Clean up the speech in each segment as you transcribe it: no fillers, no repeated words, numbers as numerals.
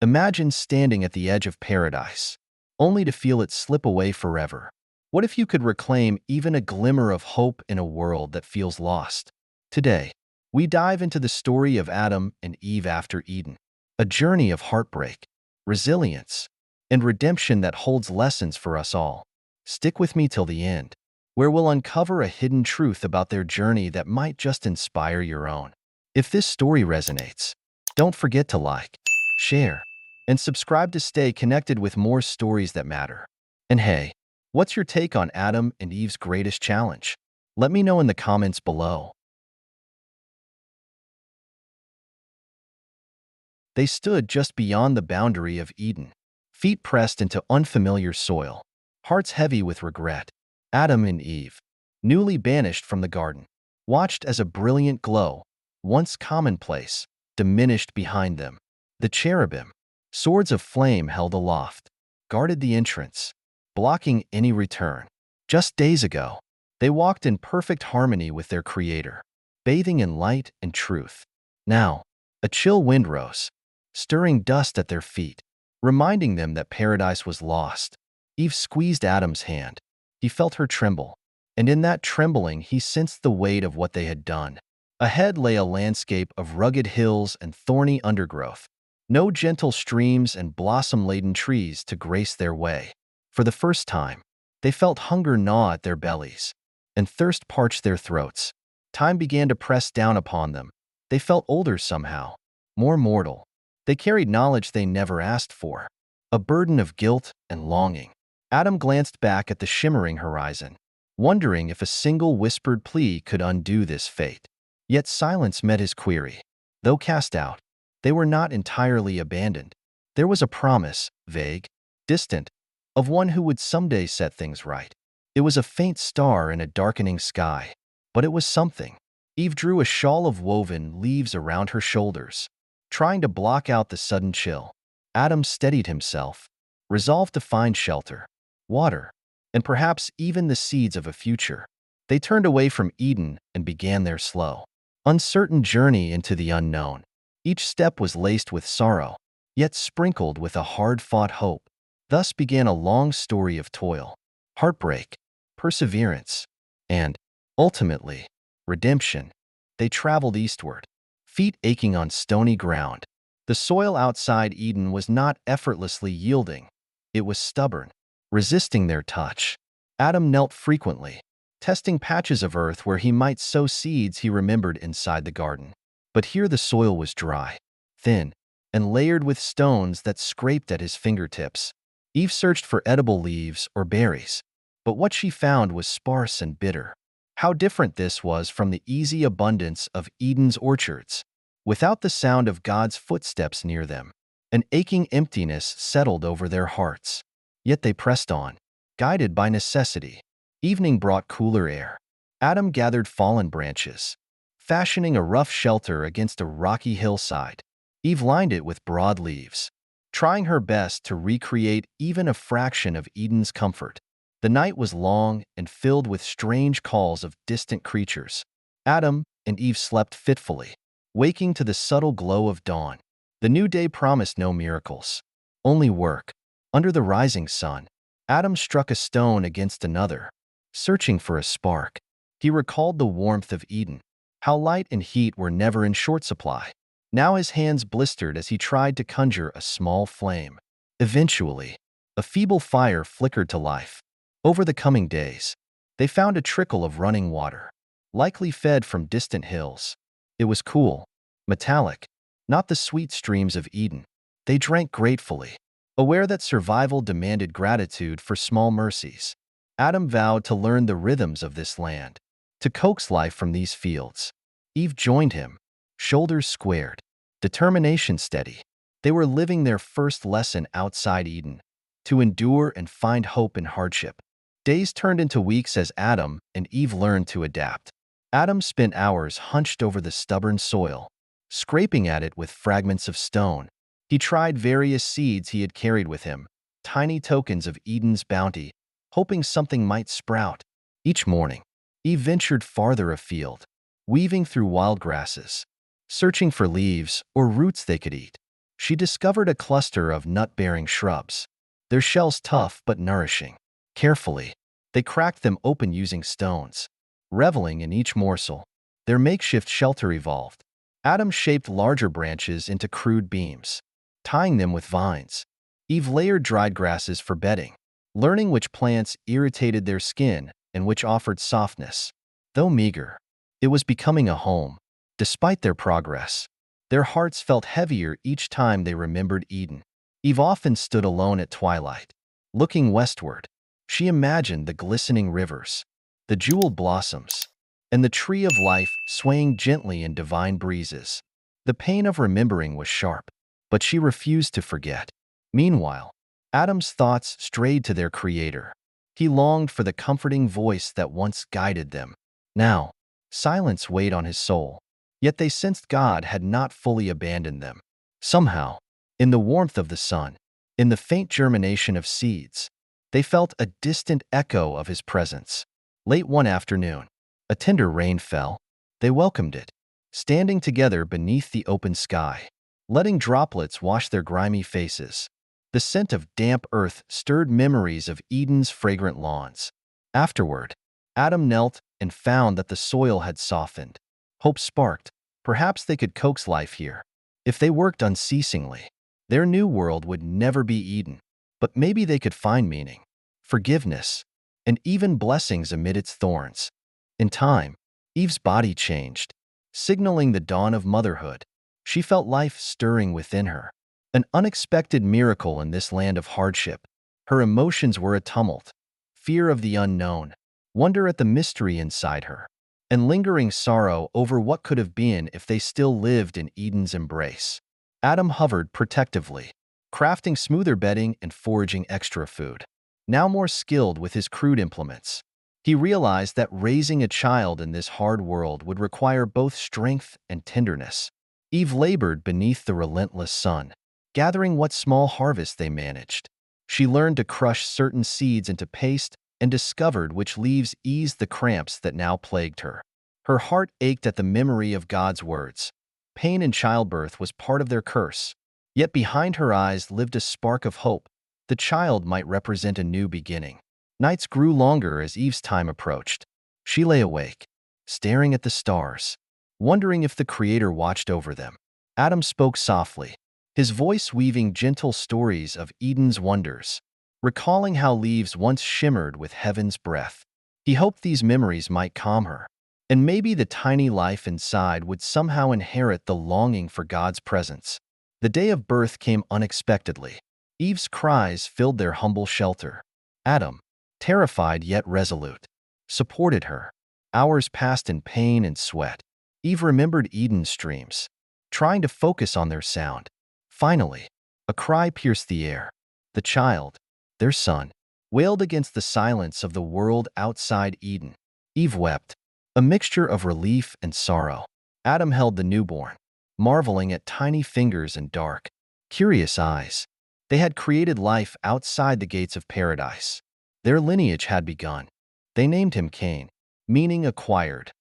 Imagine standing at the edge of paradise, only to feel it slip away forever. What if you could reclaim even a glimmer of hope in a world that feels lost? Today, we dive into the story of Adam and Eve after Eden, a journey of heartbreak, resilience, and redemption that holds lessons for us all. Stick with me till the end, where we'll uncover a hidden truth about their journey that might just inspire your own. If this story resonates, don't forget to like, share, and subscribe to stay connected with more stories that matter. And hey, what's your take on Adam and Eve's greatest challenge? Let me know in the comments below. They stood just beyond the boundary of Eden, feet pressed into unfamiliar soil, hearts heavy with regret. Adam and Eve, newly banished from the garden, watched as a brilliant glow, once commonplace, diminished behind them. The cherubim, swords of flame held aloft, guarded the entrance, blocking any return. Just days ago, they walked in perfect harmony with their Creator, bathing in light and truth. Now, a chill wind rose, stirring dust at their feet, reminding them that paradise was lost. Eve squeezed Adam's hand. He felt her tremble, and in that trembling he sensed the weight of what they had done. Ahead lay a landscape of rugged hills and thorny undergrowth, no gentle streams and blossom-laden trees to grace their way. For the first time, they felt hunger gnaw at their bellies, and thirst parch their throats. Time began to press down upon them. They felt older somehow, more mortal. They carried knowledge they never asked for, a burden of guilt and longing. Adam glanced back at the shimmering horizon, wondering if a single whispered plea could undo this fate. Yet silence met his query. Though cast out, they were not entirely abandoned. There was a promise, vague, distant, of one who would someday set things right. It was a faint star in a darkening sky, but it was something. Eve drew a shawl of woven leaves around her shoulders, trying to block out the sudden chill. Adam steadied himself, resolved to find shelter, water, and perhaps even the seeds of a future. They turned away from Eden and began their slow, uncertain journey into the unknown. Each step was laced with sorrow, yet sprinkled with a hard-fought hope. Thus began a long story of toil, heartbreak, perseverance, and, ultimately, redemption. They traveled eastward, feet aching on stony ground. The soil outside Eden was not effortlessly yielding. It was stubborn, resisting their touch. Adam knelt frequently, testing patches of earth where he might sow seeds he remembered inside the garden. But here the soil was dry, thin, and layered with stones that scraped at his fingertips. Eve searched for edible leaves or berries, but what she found was sparse and bitter. How different this was from the easy abundance of Eden's orchards. Without the sound of God's footsteps near them, an aching emptiness settled over their hearts. Yet they pressed on, guided by necessity. Evening brought cooler air. Adam gathered fallen branches, fashioning a rough shelter against a rocky hillside. Eve lined it with broad leaves, trying her best to recreate even a fraction of Eden's comfort. The night was long and filled with strange calls of distant creatures. Adam and Eve slept fitfully, waking to the subtle glow of dawn. The new day promised no miracles, only work. Under the rising sun, Adam struck a stone against another, searching for a spark. He recalled the warmth of Eden, how light and heat were never in short supply. Now his hands blistered as he tried to conjure a small flame. Eventually, a feeble fire flickered to life. Over the coming days, they found a trickle of running water, likely fed from distant hills. It was cool, metallic, not the sweet streams of Eden. They drank gratefully, aware that survival demanded gratitude for small mercies. Adam vowed to learn the rhythms of this land, to coax life from these fields. Eve joined him, shoulders squared, determination steady. They were living their first lesson outside Eden, to endure and find hope in hardship. Days turned into weeks as Adam and Eve learned to adapt. Adam spent hours hunched over the stubborn soil, scraping at it with fragments of stone. He tried various seeds he had carried with him, tiny tokens of Eden's bounty, hoping something might sprout. Each morning, Eve ventured farther afield, weaving through wild grasses, searching for leaves or roots they could eat. She discovered a cluster of nut-bearing shrubs, their shells tough but nourishing. Carefully, they cracked them open using stones, reveling in each morsel. Their makeshift shelter evolved. Adam shaped larger branches into crude beams, tying them with vines. Eve layered dried grasses for bedding, learning which plants irritated their skin and which offered softness. Though meager, it was becoming a home. Despite their progress, their hearts felt heavier each time they remembered Eden. Eve often stood alone at twilight, looking westward. She imagined the glistening rivers, the jeweled blossoms, and the tree of life swaying gently in divine breezes. The pain of remembering was sharp, but she refused to forget. Meanwhile, Adam's thoughts strayed to their Creator. He longed for the comforting voice that once guided them. Now, silence weighed on his soul, yet they sensed God had not fully abandoned them. Somehow, in the warmth of the sun, in the faint germination of seeds, they felt a distant echo of his presence. Late one afternoon, a tender rain fell. They welcomed it, standing together beneath the open sky, letting droplets wash their grimy faces. The scent of damp earth stirred memories of Eden's fragrant lawns. Afterward, Adam knelt and found that the soil had softened. Hope sparked. Perhaps they could coax life here. If they worked unceasingly, their new world would never be Eden. But maybe they could find meaning, forgiveness, and even blessings amid its thorns. In time, Eve's body changed, signaling the dawn of motherhood. She felt life stirring within her, an unexpected miracle in this land of hardship. Her emotions were a tumult, fear of the unknown, wonder at the mystery inside her, and lingering sorrow over what could have been if they still lived in Eden's embrace. Adam hovered protectively, crafting smoother bedding and foraging extra food. Now more skilled with his crude implements, he realized that raising a child in this hard world would require both strength and tenderness. Eve labored beneath the relentless sun, gathering what small harvest they managed. She learned to crush certain seeds into paste and discovered which leaves eased the cramps that now plagued her. Her heart ached at the memory of God's words. Pain in childbirth was part of their curse, yet behind her eyes lived a spark of hope. The child might represent a new beginning. Nights grew longer as Eve's time approached. She lay awake, staring at the stars, wondering if the Creator watched over them. Adam spoke softly, his voice weaving gentle stories of Eden's wonders, recalling how leaves once shimmered with heaven's breath. He hoped these memories might calm her, and maybe the tiny life inside would somehow inherit the longing for God's presence. The day of birth came unexpectedly. Eve's cries filled their humble shelter. Adam, terrified yet resolute, supported her. Hours passed in pain and sweat. Eve remembered Eden's streams, trying to focus on their sound. Finally, a cry pierced the air. The child, their son, wailed against the silence of the world outside Eden. Eve wept, a mixture of relief and sorrow. Adam held the newborn, marveling at tiny fingers and dark, curious eyes. They had created life outside the gates of paradise. Their lineage had begun. They named him Cain, meaning acquired.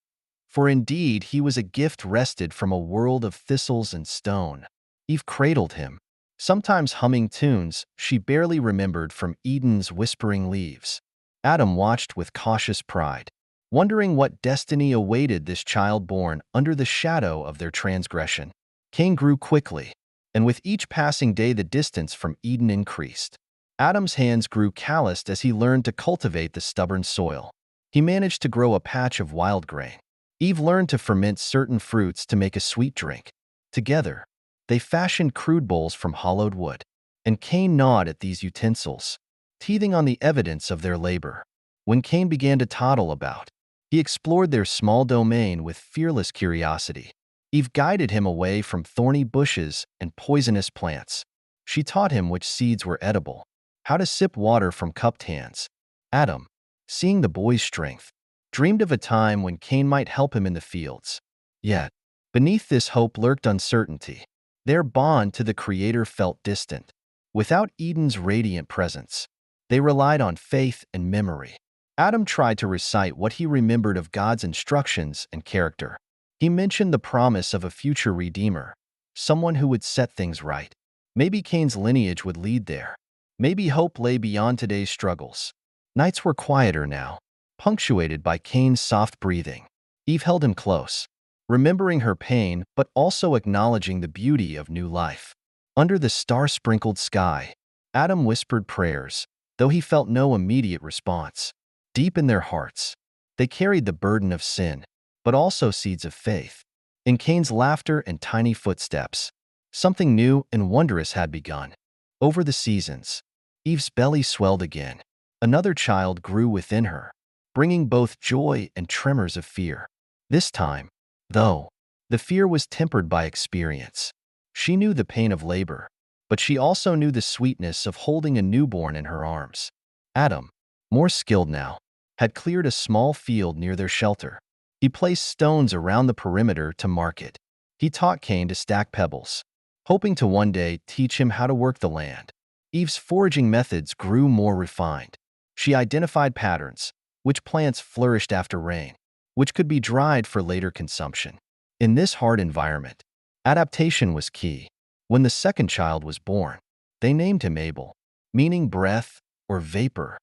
For indeed he was a gift wrested from a world of thistles and stone. Eve cradled him, sometimes humming tunes she barely remembered from Eden's whispering leaves. Adam watched with cautious pride, wondering what destiny awaited this child born under the shadow of their transgression. Cain grew quickly, and with each passing day the distance from Eden increased. Adam's hands grew calloused as he learned to cultivate the stubborn soil. He managed to grow a patch of wild grain. Eve learned to ferment certain fruits to make a sweet drink. Together, they fashioned crude bowls from hollowed wood, and Cain gnawed at these utensils, teething on the evidence of their labor. When Cain began to toddle about, he explored their small domain with fearless curiosity. Eve guided him away from thorny bushes and poisonous plants. She taught him which seeds were edible, how to sip water from cupped hands. Adam, seeing the boy's strength, dreamed of a time when Cain might help him in the fields. Yet, beneath this hope lurked uncertainty. Their bond to the Creator felt distant. Without Eden's radiant presence, they relied on faith and memory. Adam tried to recite what he remembered of God's instructions and character. He mentioned the promise of a future Redeemer, someone who would set things right. Maybe Cain's lineage would lead there. Maybe hope lay beyond today's struggles. Nights were quieter now, punctuated by Cain's soft breathing. Eve held him close, remembering her pain but also acknowledging the beauty of new life. Under the star-sprinkled sky, Adam whispered prayers, though he felt no immediate response. Deep in their hearts, they carried the burden of sin, but also seeds of faith. In Cain's laughter and tiny footsteps, something new and wondrous had begun. Over the seasons, Eve's belly swelled again. Another child grew within her, bringing both joy and tremors of fear. This time, though, the fear was tempered by experience. She knew the pain of labor, but she also knew the sweetness of holding a newborn in her arms. Adam, more skilled now, had cleared a small field near their shelter. He placed stones around the perimeter to mark it. He taught Cain to stack pebbles, hoping to one day teach him how to work the land. Eve's foraging methods grew more refined. She identified patterns, which plants flourished after rain, which could be dried for later consumption. In this hard environment, adaptation was key. When the second child was born, they named him Abel, meaning breath or vapor.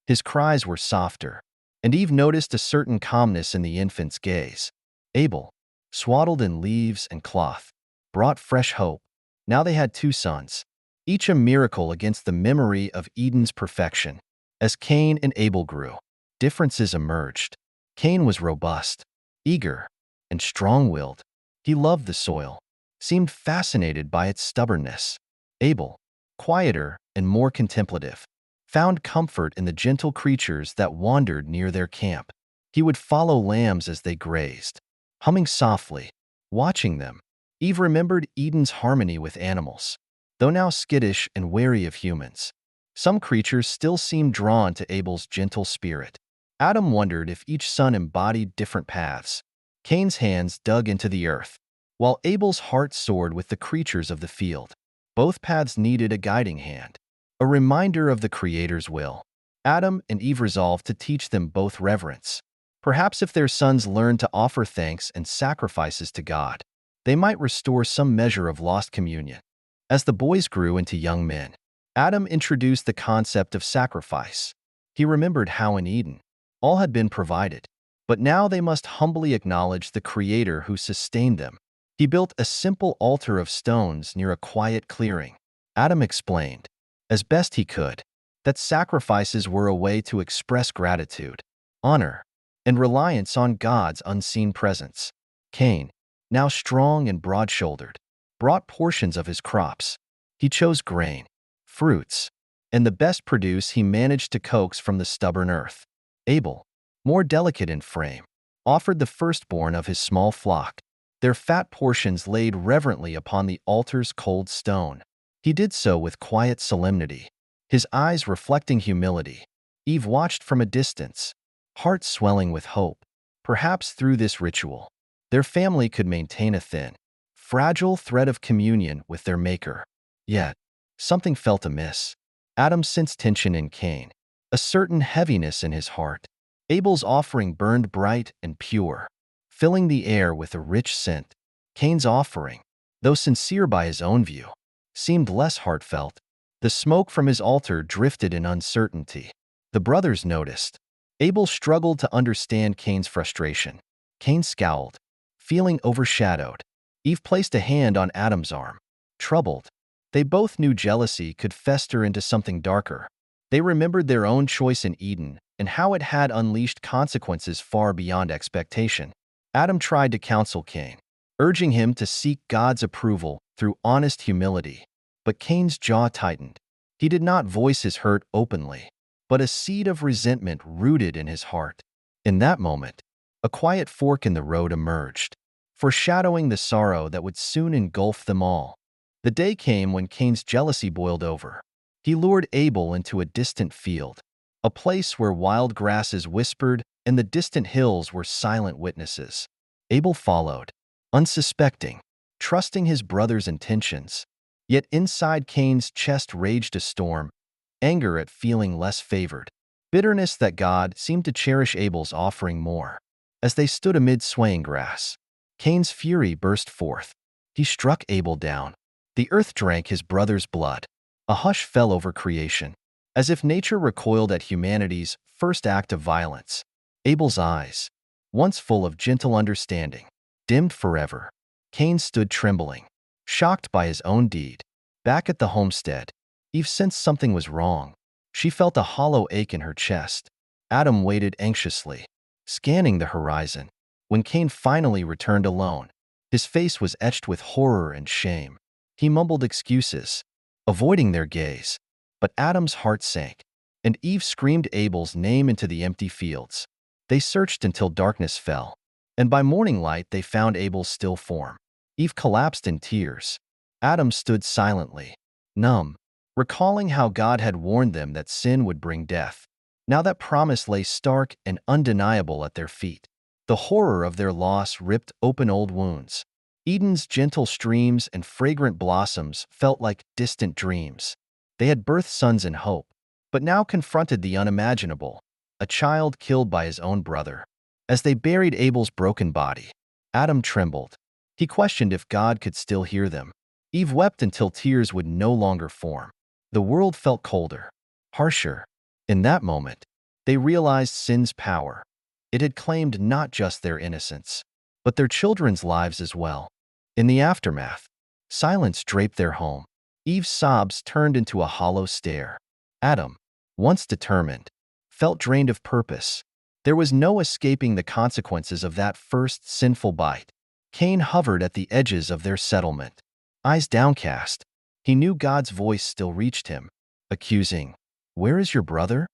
His cries were softer, and Eve noticed a certain calmness in the infant's gaze. Abel, swaddled in leaves and cloth, brought fresh hope. Now they had two sons, each a miracle against the memory of Eden's perfection. As Cain and Abel grew, differences emerged. Cain was robust, eager, and strong-willed. He loved the soil, seemed fascinated by its stubbornness. Abel, quieter and more contemplative, found comfort in the gentle creatures that wandered near their camp. He would follow lambs as they grazed, humming softly, watching them. Eve remembered Eden's harmony with animals. Though now skittish and wary of humans, some creatures still seemed drawn to Abel's gentle spirit. Adam wondered if each son embodied different paths. Cain's hands dug into the earth, while Abel's heart soared with the creatures of the field. Both paths needed a guiding hand, a reminder of the Creator's will. Adam and Eve resolved to teach them both reverence. Perhaps if their sons learned to offer thanks and sacrifices to God, they might restore some measure of lost communion. As the boys grew into young men, Adam introduced the concept of sacrifice. He remembered how in Eden, all had been provided, but now they must humbly acknowledge the Creator who sustained them. He built a simple altar of stones near a quiet clearing. Adam explained, as best he could, that sacrifices were a way to express gratitude, honor, and reliance on God's unseen presence. Cain, now strong and broad-shouldered, brought portions of his crops. He chose grain, fruits, and the best produce he managed to coax from the stubborn earth. Abel, more delicate in frame, offered the firstborn of his small flock, their fat portions laid reverently upon the altar's cold stone. He did so with quiet solemnity, his eyes reflecting humility. Eve watched from a distance, heart swelling with hope. Perhaps through this ritual, their family could maintain a thin, fragile thread of communion with their Maker. Yet, something felt amiss. Adam sensed tension in Cain, a certain heaviness in his heart. Abel's offering burned bright and pure, filling the air with a rich scent. Cain's offering, though sincere by his own view, seemed less heartfelt. The smoke from his altar drifted in uncertainty. The brothers noticed. Abel struggled to understand Cain's frustration. Cain scowled, feeling overshadowed. Eve placed a hand on Adam's arm. Troubled, they both knew jealousy could fester into something darker. They remembered their own choice in Eden and how it had unleashed consequences far beyond expectation. Adam tried to counsel Cain, urging him to seek God's approval through honest humility. But Cain's jaw tightened. He did not voice his hurt openly, but a seed of resentment rooted in his heart. In that moment, a quiet fork in the road emerged, foreshadowing the sorrow that would soon engulf them all. The day came when Cain's jealousy boiled over. He lured Abel into a distant field, a place where wild grasses whispered and the distant hills were silent witnesses. Abel followed, unsuspecting, trusting his brother's intentions. Yet inside Cain's chest raged a storm, anger at feeling less favored, bitterness that God seemed to cherish Abel's offering more. As they stood amid swaying grass, Cain's fury burst forth. He struck Abel down, The earth drank his brother's blood. A hush fell over creation, as if nature recoiled at humanity's first act of violence. Abel's eyes, once full of gentle understanding, dimmed forever. Cain stood trembling, shocked by his own deed. Back at the homestead, Eve sensed something was wrong. She felt a hollow ache in her chest. Adam waited anxiously, scanning the horizon. When Cain finally returned alone, his face was etched with horror and shame. He mumbled excuses, avoiding their gaze. But Adam's heart sank, and Eve screamed Abel's name into the empty fields. They searched until darkness fell, and by morning light they found Abel's still form. Eve collapsed in tears. Adam stood silently, numb, recalling how God had warned them that sin would bring death. Now that promise lay stark and undeniable at their feet. The horror of their loss ripped open old wounds. Eden's gentle streams and fragrant blossoms felt like distant dreams. They had birthed sons in hope, but now confronted the unimaginable, a child killed by his own brother. As they buried Abel's broken body, Adam trembled. He questioned if God could still hear them. Eve wept until tears would no longer form. The world felt colder, harsher. In that moment, they realized sin's power. It had claimed not just their innocence, but their children's lives as well. In the aftermath, silence draped their home. Eve's sobs turned into a hollow stare. Adam, once determined, felt drained of purpose. There was no escaping the consequences of that first sinful bite. Cain hovered at the edges of their settlement. Eyes downcast, he knew God's voice still reached him, accusing, "Where is your brother?"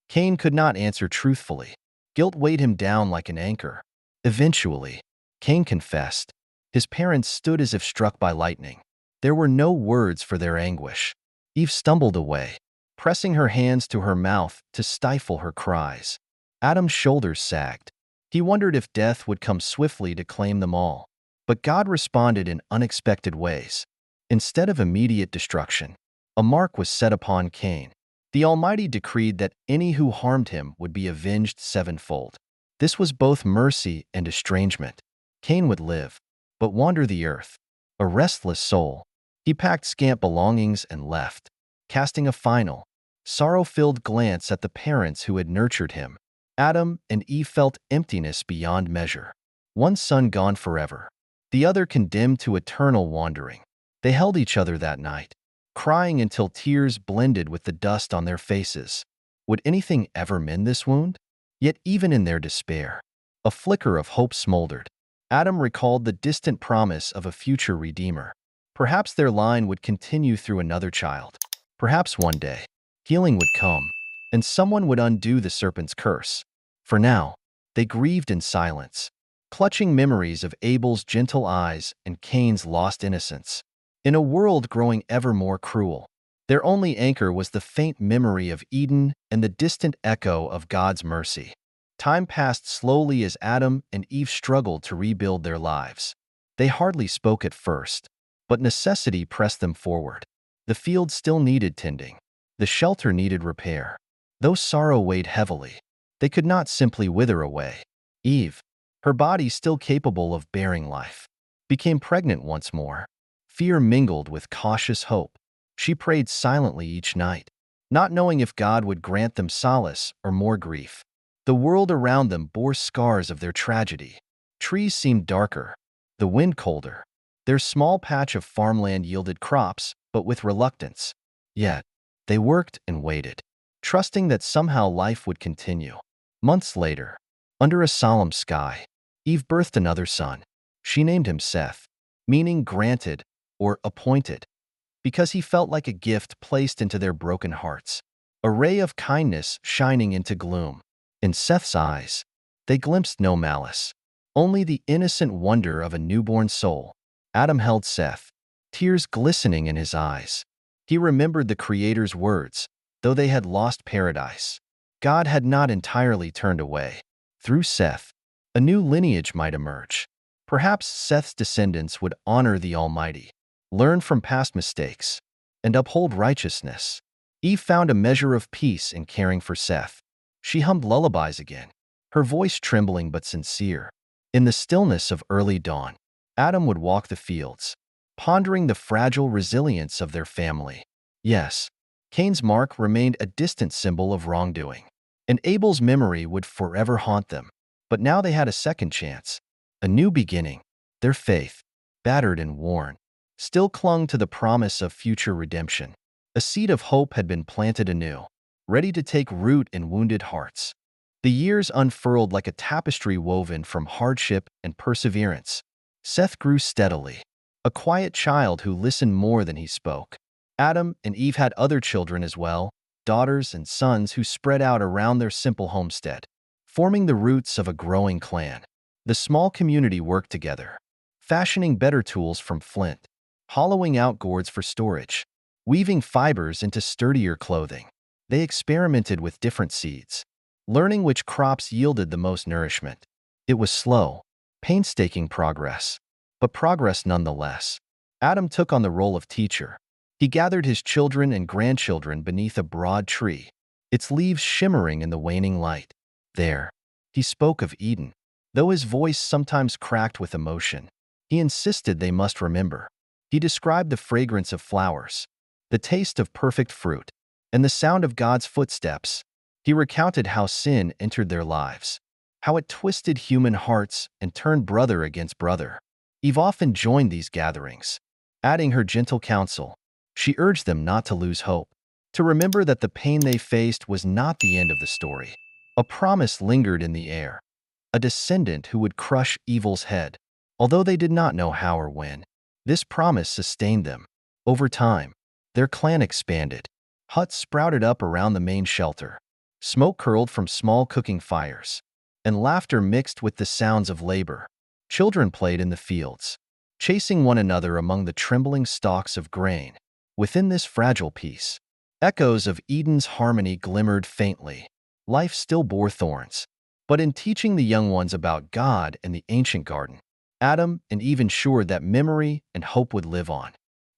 Cain could not answer truthfully. Guilt weighed him down like an anchor. Eventually, Cain confessed. His parents stood as if struck by lightning. There were no words for their anguish. Eve stumbled away, pressing her hands to her mouth to stifle her cries. Adam's shoulders sagged. He wondered if death would come swiftly to claim them all. But God responded in unexpected ways. Instead of immediate destruction, a mark was set upon Cain. The Almighty decreed that any who harmed him would be avenged sevenfold. This was both mercy and estrangement. Cain would live, but wander the earth, a restless soul. He packed scant belongings and left, casting a final, sorrow-filled glance at the parents who had nurtured him. Adam and Eve felt emptiness beyond measure. One son gone forever, the other condemned to eternal wandering. They held each other that night, crying until tears blended with the dust on their faces. Would anything ever mend this wound? Yet even in their despair, a flicker of hope smoldered. Adam recalled the distant promise of a future Redeemer. Perhaps their line would continue through another child. Perhaps one day, healing would come, and someone would undo the serpent's curse. For now, they grieved in silence, clutching memories of Abel's gentle eyes and Cain's lost innocence. In a world growing ever more cruel, their only anchor was the faint memory of Eden and the distant echo of God's mercy. Time passed slowly as Adam and Eve struggled to rebuild their lives. They hardly spoke at first, but necessity pressed them forward. The field still needed tending. The shelter needed repair. Though sorrow weighed heavily, they could not simply wither away. Eve, her body still capable of bearing life, became pregnant once more. Fear mingled with cautious hope. She prayed silently each night, not knowing if God would grant them solace or more grief. The world around them bore scars of their tragedy. Trees seemed darker, the wind colder. Their small patch of farmland yielded crops, but with reluctance. Yet, they worked and waited, trusting that somehow life would continue. Months later, under a solemn sky, Eve birthed another son. She named him Seth, meaning granted or appointed, because he felt like a gift placed into their broken hearts, a ray of kindness shining into gloom. In Seth's eyes, they glimpsed no malice, only the innocent wonder of a newborn soul. Adam held Seth, tears glistening in his eyes. He remembered the Creator's words, though they had lost paradise. God had not entirely turned away. Through Seth, a new lineage might emerge. Perhaps Seth's descendants would honor the Almighty, learn from past mistakes, and uphold righteousness. Eve found a measure of peace in caring for Seth. She hummed lullabies again, her voice trembling but sincere. In the stillness of early dawn, Adam would walk the fields, pondering the fragile resilience of their family. Yes, Cain's mark remained a distant symbol of wrongdoing, and Abel's memory would forever haunt them. But now they had a second chance, a new beginning. Their faith, battered and worn, still clung to the promise of future redemption. A seed of hope had been planted anew, ready to take root in wounded hearts. The years unfurled like a tapestry woven from hardship and perseverance. Seth grew steadily, a quiet child who listened more than he spoke. Adam and Eve had other children as well, daughters and sons who spread out around their simple homestead, forming the roots of a growing clan. The small community worked together, fashioning better tools from flint, hollowing out gourds for storage, weaving fibers into sturdier clothing. They experimented with different seeds, learning which crops yielded the most nourishment. It was slow, painstaking progress, but progress nonetheless. Adam took on the role of teacher. He gathered his children and grandchildren beneath a broad tree, its leaves shimmering in the waning light. There, he spoke of Eden, though his voice sometimes cracked with emotion. He insisted they must remember. He described the fragrance of flowers, the taste of perfect fruit, and the sound of God's footsteps. He recounted how sin entered their lives, how it twisted human hearts and turned brother against brother. Eve often joined these gatherings, adding her gentle counsel. She urged them not to lose hope, to remember that the pain they faced was not the end of the story. A promise lingered in the air, a descendant who would crush evil's head. Although they did not know how or when, this promise sustained them. Over time, their clan expanded. Huts sprouted up around the main shelter. Smoke curled from small cooking fires, and laughter mixed with the sounds of labor. Children played in the fields, chasing one another among the trembling stalks of grain. Within this fragile peace, echoes of Eden's harmony glimmered faintly. Life still bore thorns, but in teaching the young ones about God and the ancient garden, Adam and Eve ensured that memory and hope would live on.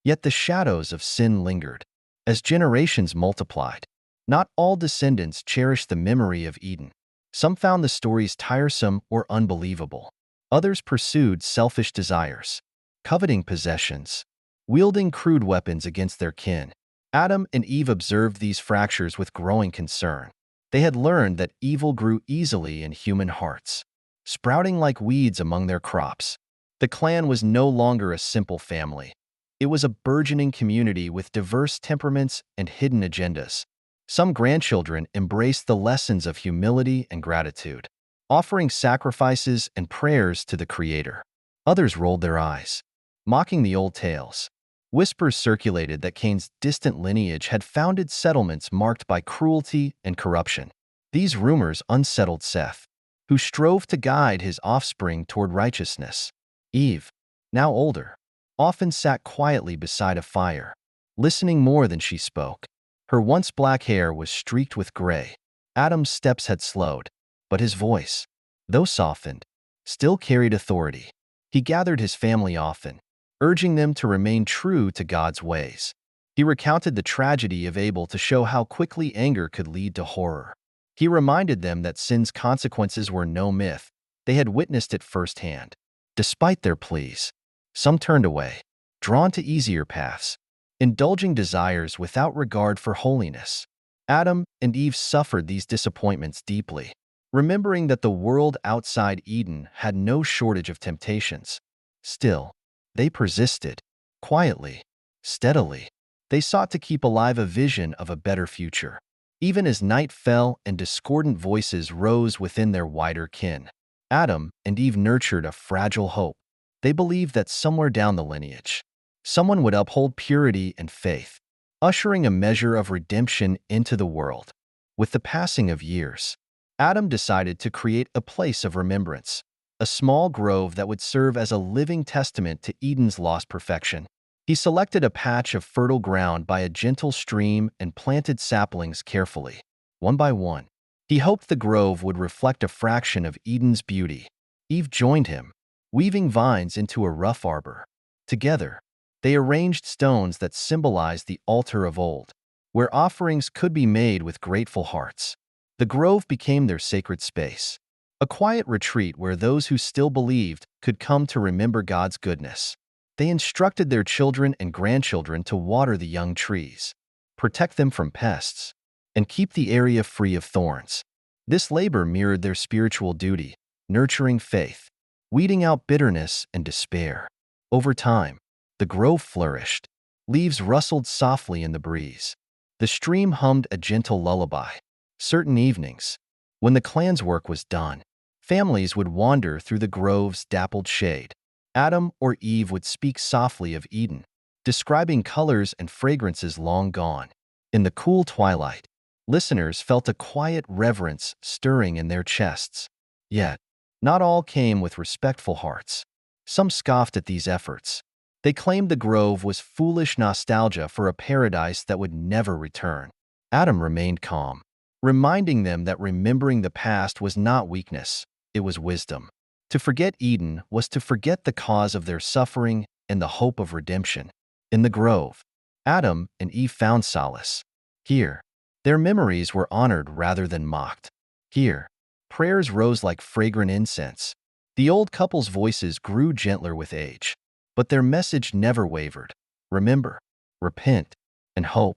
Yet the shadows of sin lingered. As generations multiplied, not all descendants cherished the memory of Eden. Some found the stories tiresome or unbelievable. Others pursued selfish desires, coveting possessions, wielding crude weapons against their kin. Adam and Eve observed these fractures with growing concern. They had learned that evil grew easily in human hearts, sprouting like weeds among their crops. The clan was no longer a simple family. It was a burgeoning community with diverse temperaments and hidden agendas. Some grandchildren embraced the lessons of humility and gratitude, offering sacrifices and prayers to the Creator. Others rolled their eyes, mocking the old tales. Whispers circulated that Cain's distant lineage had founded settlements marked by cruelty and corruption. These rumors unsettled Seth, who strove to guide his offspring toward righteousness. Eve, now older, often sat quietly beside a fire, listening more than she spoke. Her once black hair was streaked with gray. Adam's steps had slowed, but his voice, though softened, still carried authority. He gathered his family often, urging them to remain true to God's ways. He recounted the tragedy of Abel to show how quickly anger could lead to horror. He reminded them that sin's consequences were no myth. They had witnessed it firsthand. Despite their pleas, some turned away, drawn to easier paths, indulging desires without regard for holiness. Adam and Eve suffered these disappointments deeply, remembering that the world outside Eden had no shortage of temptations. Still, they persisted, quietly, steadily. They sought to keep alive a vision of a better future, even as night fell and discordant voices rose within their wider kin. Adam and Eve nurtured a fragile hope. They believed that somewhere down the lineage, someone would uphold purity and faith, ushering a measure of redemption into the world. With the passing of years, Adam decided to create a place of remembrance, a small grove that would serve as a living testament to Eden's lost perfection. He selected a patch of fertile ground by a gentle stream and planted saplings carefully, one by one. He hoped the grove would reflect a fraction of Eden's beauty. Eve joined him, weaving vines into a rough arbor. Together, they arranged stones that symbolized the altar of old, where offerings could be made with grateful hearts. The grove became their sacred space, a quiet retreat where those who still believed could come to remember God's goodness. They instructed their children and grandchildren to water the young trees, protect them from pests, and keep the area free of thorns. This labor mirrored their spiritual duty, nurturing faith, weeding out bitterness and despair. Over time, the grove flourished. Leaves rustled softly in the breeze. The stream hummed a gentle lullaby. Certain evenings, when the clan's work was done, families would wander through the grove's dappled shade. Adam or Eve would speak softly of Eden, describing colors and fragrances long gone. In the cool twilight, listeners felt a quiet reverence stirring in their chests. Yet, not all came with respectful hearts. Some scoffed at these efforts. They claimed the grove was foolish nostalgia for a paradise that would never return. Adam remained calm, reminding them that remembering the past was not weakness, it was wisdom. To forget Eden was to forget the cause of their suffering and the hope of redemption. In the grove, Adam and Eve found solace. Here, their memories were honored rather than mocked. Here, prayers rose like fragrant incense. The old couple's voices grew gentler with age, but their message never wavered. Remember, repent, and hope.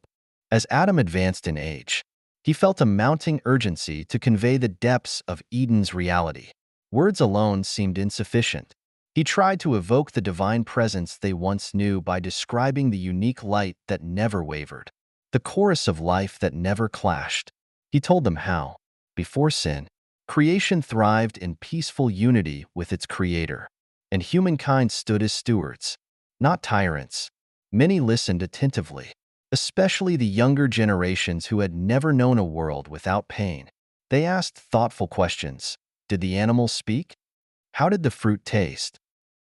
As Adam advanced in age, he felt a mounting urgency to convey the depths of Eden's reality. Words alone seemed insufficient. He tried to evoke the divine presence they once knew by describing the unique light that never wavered, the chorus of life that never clashed. He told them how, before sin, creation thrived in peaceful unity with its creator, and humankind stood as stewards, not tyrants. Many listened attentively, especially the younger generations who had never known a world without pain. They asked thoughtful questions. Did the animals speak? How did the fruit taste?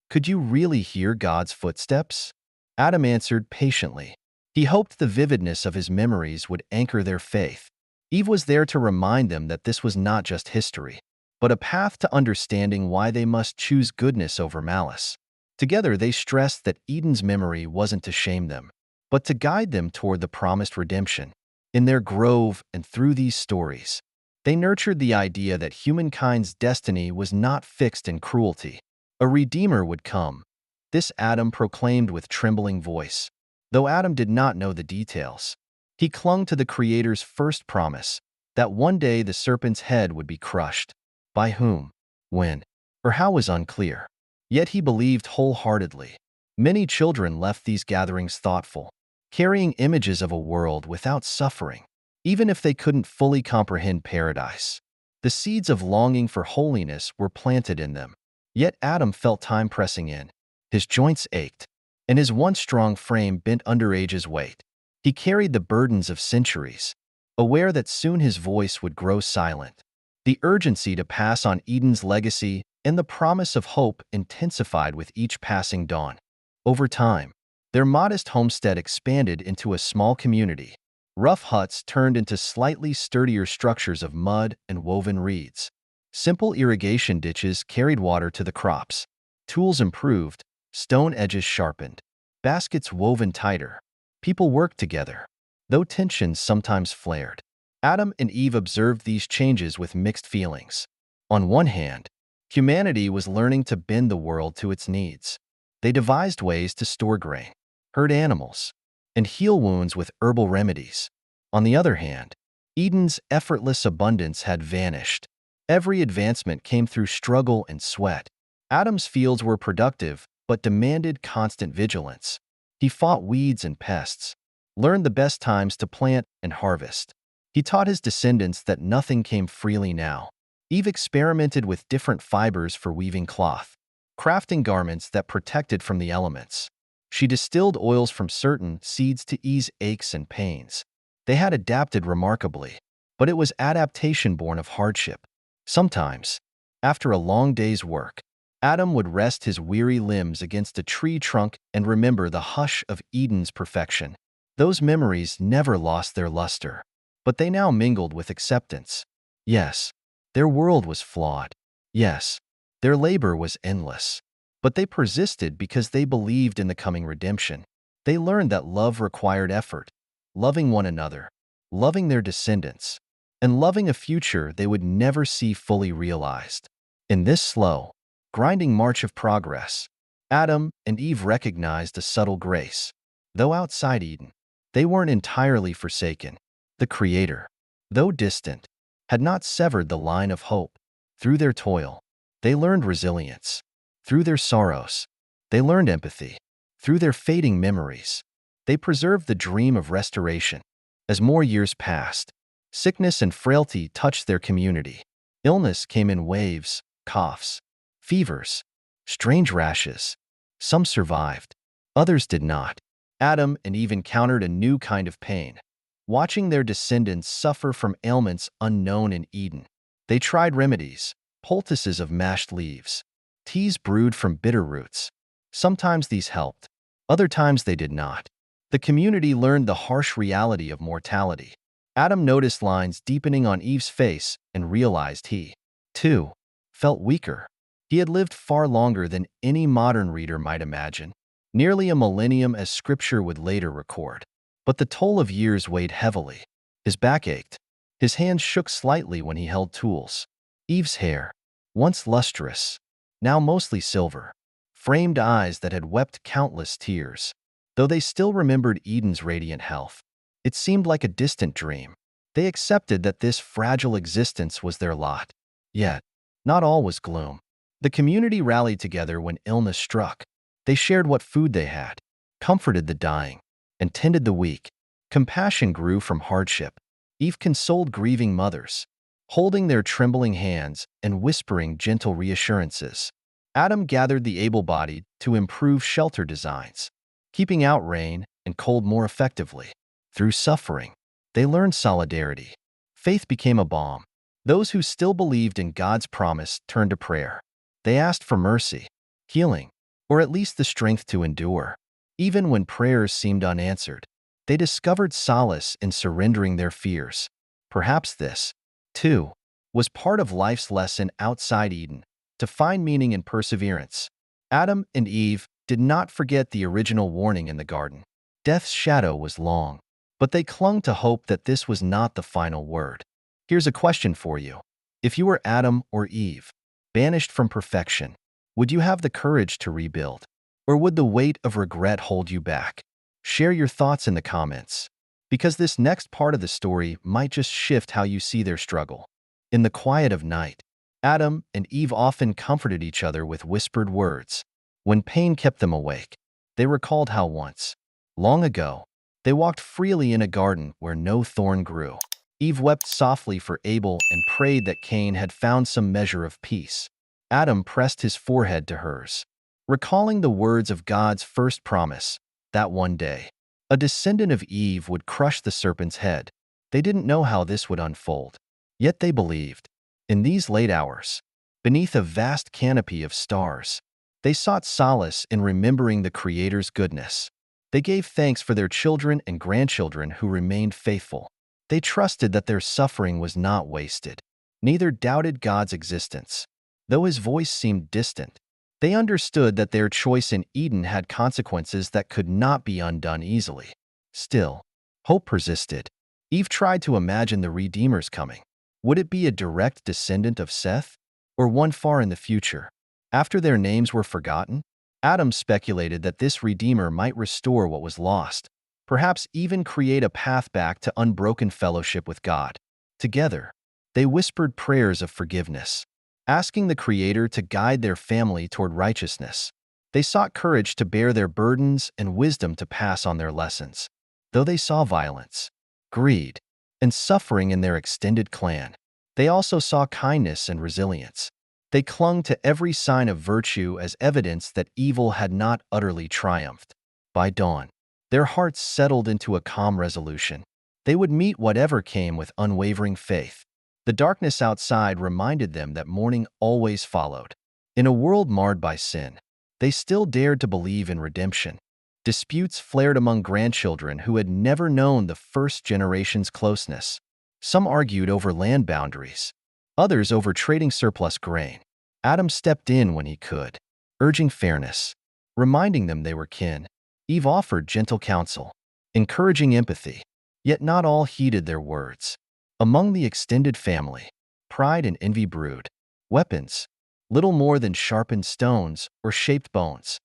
Could you really hear God's footsteps? Adam answered patiently. He hoped the vividness of his memories would anchor their faith. Eve was there to remind them that this was not just history, but a path to understanding why they must choose goodness over malice. Together, they stressed that Eden's memory wasn't to shame them, but to guide them toward the promised redemption. In their grove and through these stories, they nurtured the idea that humankind's destiny was not fixed in cruelty. A Redeemer would come. This Adam proclaimed with trembling voice. Though Adam did not know the details, he clung to the Creator's first promise, that one day the serpent's head would be crushed. By whom, when, or how was unclear. Yet he believed wholeheartedly. Many children left these gatherings thoughtful, carrying images of a world without suffering, even if they couldn't fully comprehend paradise. The seeds of longing for holiness were planted in them. Yet Adam felt time pressing in. His joints ached, and his once strong frame bent under age's weight. He carried the burdens of centuries, aware that soon his voice would grow silent. The urgency to pass on Eden's legacy and the promise of hope intensified with each passing dawn. Over time, their modest homestead expanded into a small community. Rough huts turned into slightly sturdier structures of mud and woven reeds. Simple irrigation ditches carried water to the crops. Tools improved, stone edges sharpened, baskets woven tighter. People worked together, though tensions sometimes flared. Adam and Eve observed these changes with mixed feelings. On one hand, humanity was learning to bend the world to its needs. They devised ways to store grain, herd animals, and heal wounds with herbal remedies. On the other hand, Eden's effortless abundance had vanished. Every advancement came through struggle and sweat. Adam's fields were productive, but demanded constant vigilance. He fought weeds and pests, learned the best times to plant and harvest. He taught his descendants that nothing came freely now. Eve experimented with different fibers for weaving cloth, crafting garments that protected from the elements. She distilled oils from certain seeds to ease aches and pains. They had adapted remarkably, but it was adaptation born of hardship. Sometimes, after a long day's work, Adam would rest his weary limbs against a tree trunk and remember the hush of Eden's perfection. Those memories never lost their luster, but they now mingled with acceptance. Yes, their world was flawed. Yes, their labor was endless. But they persisted because they believed in the coming redemption. They learned that love required effort, loving one another, loving their descendants, and loving a future they would never see fully realized. In this slow, grinding march of progress, Adam and Eve recognized a subtle grace. Though outside Eden, they weren't entirely forsaken. The Creator, though distant, had not severed the line of hope. Through their toil, they learned resilience. Through their sorrows, they learned empathy. Through their fading memories, they preserved the dream of restoration. As more years passed, sickness and frailty touched their community. Illness came in waves, coughs, fevers, strange rashes. Some survived, others did not. Adam and Eve encountered a new kind of pain, watching their descendants suffer from ailments unknown in Eden. They tried remedies, poultices of mashed leaves, teas brewed from bitter roots. Sometimes these helped, other times they did not. The community learned the harsh reality of mortality. Adam noticed lines deepening on Eve's face and realized he, too, felt weaker. He had lived far longer than any modern reader might imagine, nearly a millennium as Scripture would later record. But the toll of years weighed heavily. His back ached. His hands shook slightly when he held tools. Eve's hair, once lustrous, now mostly silver, framed eyes that had wept countless tears. Though they still remembered Eden's radiant health, it seemed like a distant dream. They accepted that this fragile existence was their lot. Yet, not all was gloom. The community rallied together when illness struck. They shared what food they had, comforted the dying, and tended the weak. Compassion grew from hardship. Eve consoled grieving mothers, holding their trembling hands and whispering gentle reassurances. Adam gathered the able-bodied to improve shelter designs, keeping out rain and cold more effectively. Through suffering, they learned solidarity. Faith became a balm. Those who still believed in God's promise turned to prayer. They asked for mercy, healing, or at least the strength to endure. Even when prayers seemed unanswered, they discovered solace in surrendering their fears. Perhaps this, too, was part of life's lesson outside Eden, to find meaning in perseverance. Adam and Eve did not forget the original warning in the garden. Death's shadow was long, but they clung to hope that this was not the final word. Here's a question for you. If you were Adam or Eve, banished from perfection, would you have the courage to rebuild? Or would the weight of regret hold you back? Share your thoughts in the comments, because this next part of the story might just shift how you see their struggle. In the quiet of night, Adam and Eve often comforted each other with whispered words. When pain kept them awake, they recalled how once, long ago, they walked freely in a garden where no thorn grew. Eve wept softly for Abel and prayed that Cain had found some measure of peace. Adam pressed his forehead to hers, recalling the words of God's first promise, that one day, a descendant of Eve would crush the serpent's head. They didn't know how this would unfold, yet they believed. In these late hours, beneath a vast canopy of stars, they sought solace in remembering the Creator's goodness. They gave thanks for their children and grandchildren who remained faithful. They trusted that their suffering was not wasted. Neither doubted God's existence. Though his voice seemed distant, they understood that their choice in Eden had consequences that could not be undone easily. Still, hope persisted. Eve tried to imagine the Redeemer's coming. Would it be a direct descendant of Seth, or one far in the future? After their names were forgotten, Adam speculated that this Redeemer might restore what was lost, perhaps even create a path back to unbroken fellowship with God. Together, they whispered prayers of forgiveness, asking the Creator to guide their family toward righteousness. They sought courage to bear their burdens and wisdom to pass on their lessons. Though they saw violence, greed, and suffering in their extended clan, they also saw kindness and resilience. They clung to every sign of virtue as evidence that evil had not utterly triumphed. By dawn, their hearts settled into a calm resolution. They would meet whatever came with unwavering faith. The darkness outside reminded them that morning always followed. In a world marred by sin, they still dared to believe in redemption. Disputes flared among grandchildren who had never known the first generation's closeness. Some argued over land boundaries, others over trading surplus grain. Adam stepped in when he could, urging fairness, reminding them they were kin. Eve offered gentle counsel, encouraging empathy, yet not all heeded their words. Among the extended family, pride and envy brewed. Weapons, little more than sharpened stones or shaped bones,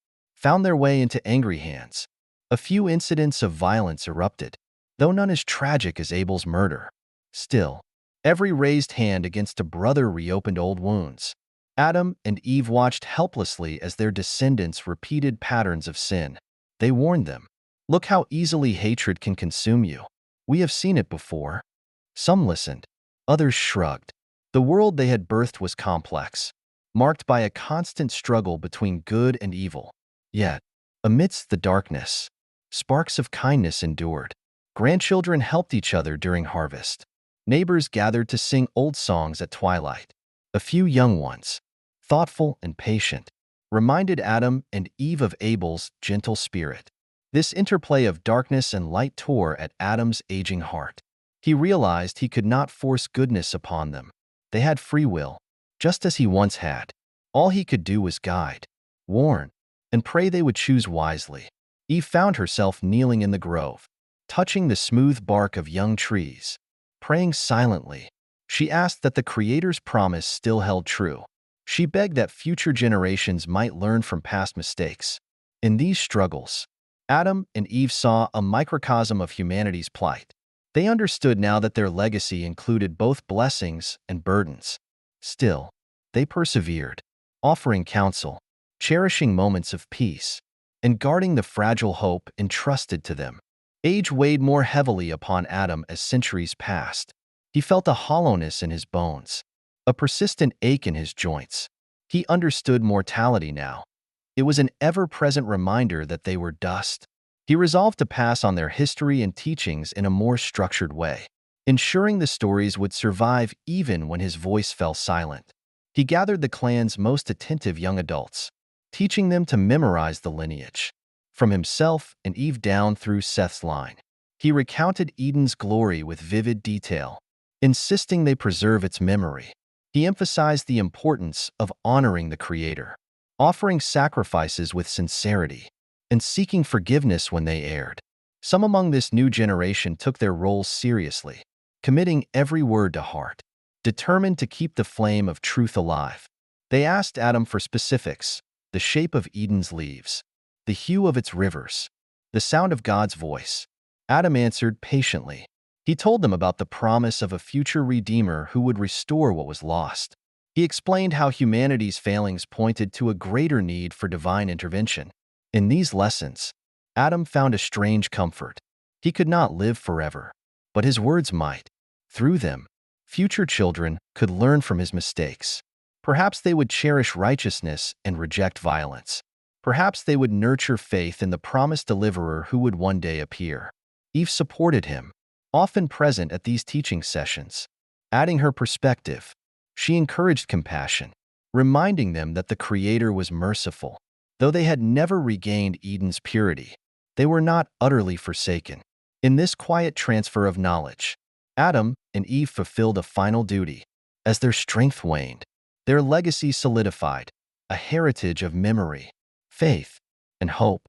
found their way into angry hands. A few incidents of violence erupted, though none as tragic as Abel's murder. Still, every raised hand against a brother reopened old wounds. Adam and Eve watched helplessly as their descendants repeated patterns of sin. They warned them, "Look how easily hatred can consume you. We have seen it before." Some listened, others shrugged. The world they had birthed was complex, marked by a constant struggle between good and evil. Yet, amidst the darkness, sparks of kindness endured. Grandchildren helped each other during harvest. Neighbors gathered to sing old songs at twilight. A few young ones, thoughtful and patient, reminded Adam and Eve of Abel's gentle spirit. This interplay of darkness and light tore at Adam's aging heart. He realized he could not force goodness upon them. They had free will, just as he once had. All he could do was guide, warn, and pray they would choose wisely. Eve found herself kneeling in the grove, touching the smooth bark of young trees. Praying silently, she asked that the Creator's promise still held true. She begged that future generations might learn from past mistakes. In these struggles, Adam and Eve saw a microcosm of humanity's plight. They understood now that their legacy included both blessings and burdens. Still, they persevered, offering counsel, cherishing moments of peace, and guarding the fragile hope entrusted to them. Age weighed more heavily upon Adam as centuries passed. He felt a hollowness in his bones, a persistent ache in his joints. He understood mortality now. It was an ever-present reminder that they were dust. He resolved to pass on their history and teachings in a more structured way, ensuring the stories would survive even when his voice fell silent. He gathered the clan's most attentive young adults, teaching them to memorize the lineage, from himself and Eve down through Seth's line. He recounted Eden's glory with vivid detail, insisting they preserve its memory. He emphasized the importance of honoring the Creator, offering sacrifices with sincerity, and seeking forgiveness when they erred. Some among this new generation took their roles seriously, committing every word to heart, determined to keep the flame of truth alive. They asked Adam for specifics: the shape of Eden's leaves, the hue of its rivers, the sound of God's voice. Adam answered patiently. He told them about the promise of a future Redeemer who would restore what was lost. He explained how humanity's failings pointed to a greater need for divine intervention. In these lessons, Adam found a strange comfort. He could not live forever, but his words might. Through them, future children could learn from his mistakes. Perhaps they would cherish righteousness and reject violence. Perhaps they would nurture faith in the promised deliverer who would one day appear. Eve supported him, often present at these teaching sessions. Adding her perspective, she encouraged compassion, reminding them that the Creator was merciful. Though they had never regained Eden's purity, they were not utterly forsaken. In this quiet transfer of knowledge, Adam and Eve fulfilled a final duty. As their strength waned, their legacy solidified, a heritage of memory, faith, and hope.